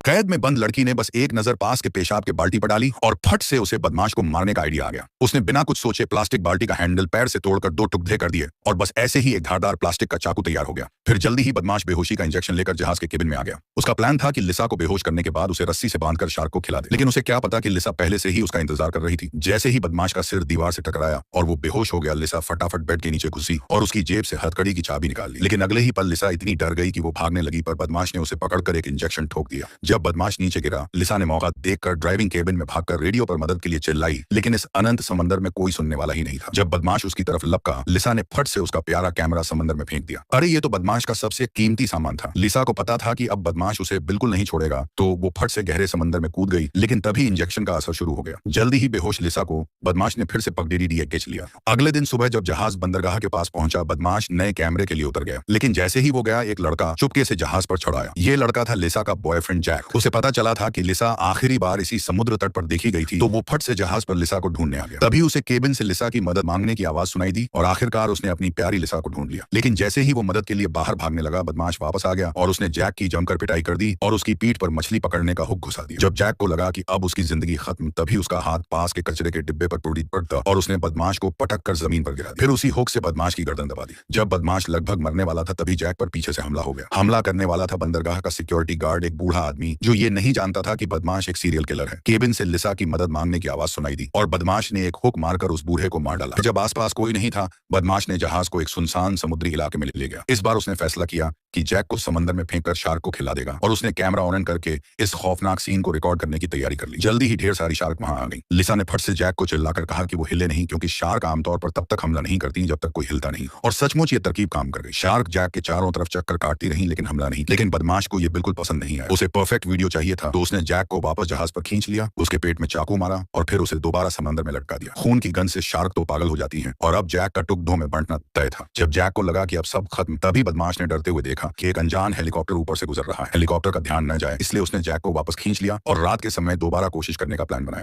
कैद में बंद लड़की ने बस एक नजर पास के पेशाब के बाल्टी पर डाली और फट से उसे बदमाश को मारने का आइडिया आ गया। उसने बिना कुछ सोचे प्लास्टिक बाल्टी का हैंडल पैर से तोड़कर 2 टुकड़े कर दिए और बस ऐसे ही एक धारदार प्लास्टिक का चाकू तैयार हो गया। फिर जल्दी ही बदमाश बेहोशी का इंजेक्शन लेकर जहाज के केबिन में आ गया। उसका प्लान था कि लिसा को बेहोश करने के बाद उसे रस्सी से बांधकर शार्क को खिला दे, लेकिन उसे क्या पता कि लिसा पहले से ही उसका इंतजार कर रही थी। जैसे ही बदमाश का सिर दीवार से टकराया और वो बेहोश हो गया, लिसा फटाफट बेड के नीचे घुसी और उसकी जेब से हथकड़ी की चाबी निकाल ली। लेकिन अगले ही पल लिसा इतनी डर गई कि वो भागने लगी, पर बदमाश ने उसे पकड़कर एक इंजेक्शन ठोक दिया। जब बदमाश नीचे गिरा, लिसा ने मौका देखकर ड्राइविंग केबिन में भागकर रेडियो पर मदद के लिए चिल्लाई, लेकिन इस अनंत समंदर में कोई सुनने वाला ही नहीं था। जब बदमाश उसकी तरफ लपका, लिसा ने फट से उसका प्यारा कैमरा समंदर में फेंक दिया। अरे ये तो बदमाश का सबसे कीमती सामान था। लिसा को पता था कि अब बदमाश उसे बिल्कुल नहीं छोड़ेगा, तो वो फट से गहरे समंदर में कूद गई, लेकिन तभी इंजेक्शन का असर शुरू हो गया। जल्दी ही बेहोश लिसा को बदमाश ने फिर से पगडंडी दिए खींच लिया। अगले दिन सुबह जब जहाज बंदरगाह के पास पहुंचा, बदमाश नए कैमरे के लिए उतर गया, लेकिन जैसे ही वो गया, एक लड़का चुपके से जहाज पर चढ़ आया। ये लड़का था लिसा का बॉयफ्रेंड जैक। उसे पता चला था कि लिसा आखिरी बार इसी समुद्र तट पर देखी गई थी, तो वो फट से जहाज पर लिसा को ढूंढने आ गया। तभी उसे केबिन से लिसा की मदद मांगने की आवाज सुनाई दी और आखिरकार उसने अपनी प्यारी लिसा को ढूंढ लिया। लेकिन जैसे ही वो मदद के लिए बाहर भागने लगा, बदमाश वापस आ गया और उसने जैक की जमकर पिटाई कर दी और उसकी पीठ पर मछली पकड़ने का हुक घुसा दिया। जब जैक को लगा कि अब उसकी जिंदगी खत्म, तभी उसका हाथ पास के कचरे के डिब्बे पर टूट पड़ता और उसने बदमाश को पटक कर जमीन पर गिरा दिया। फिर उसी हुक से बदमाश की गर्दन दबा दी। जब बदमाश लगभग मरने वाला था, तभी जैक पर पीछे से हमला हो गया। हमला करने वाला था बंदरगाह का सिक्योरिटी गार्ड, एक बूढ़ा आदमी जो ये नहीं जानता था कि बदमाश एक सीरियल किलर है। केबिन से लिसा की मदद मांगने की आवाज सुनाई दी और बदमाश ने एक हुक मारकर उस बूढ़े को मार डाला। जब आसपास कोई नहीं था, बदमाश ने जहाज को एक सुनसान समुद्री इलाके में ले गया। इस बार उसने फैसला किया कि जैक को समंदर में फेंककर शार्क को खिला देगा और उसने कैमरा ऑन करके इस खौफनाक सीन को रिकॉर्ड करने की तैयारी कर ली। जल्दी ही ढेर सारी शार्क वहां आ गई। लिसा ने फट से जैक को चिल्लाकर कहा कि वो हिले नहीं, क्योंकि शार्क आमतौर पर तब तक हमला नहीं करती जब तक कोई हिलता नहीं। और सचमुच ये तरकीब काम कर गई। शार्क जैक के चारों तरफ चक्कर काटती रही, लेकिन हमला नहीं। लेकिन बदमाश को ये बिल्कुल पसंद नहीं आया। उसे परफेक्ट वीडियो चाहिए था, तो उसने जैक को वापस जहाज पर खींच लिया, उसके पेट में चाकू मारा और फिर उसे दोबारा समंदर में लटका दिया। खून की गंध से शार्क तो पागल हो जाती है और अब जैक का टुकड़ों में बंटना तय था। जब जैक को लगा कि अब सब खत्म, तभी बदमाश ने डरते हुए देखा कि एक अनजान हेलीकॉप्टर ऊपर से गुजर रहा है। हेलीकॉप्टर का ध्यान न जाए, इसलिए उसने जैक को वापस खींच लिया और रात के समय दोबारा कोशिश करने का प्लान बनाया।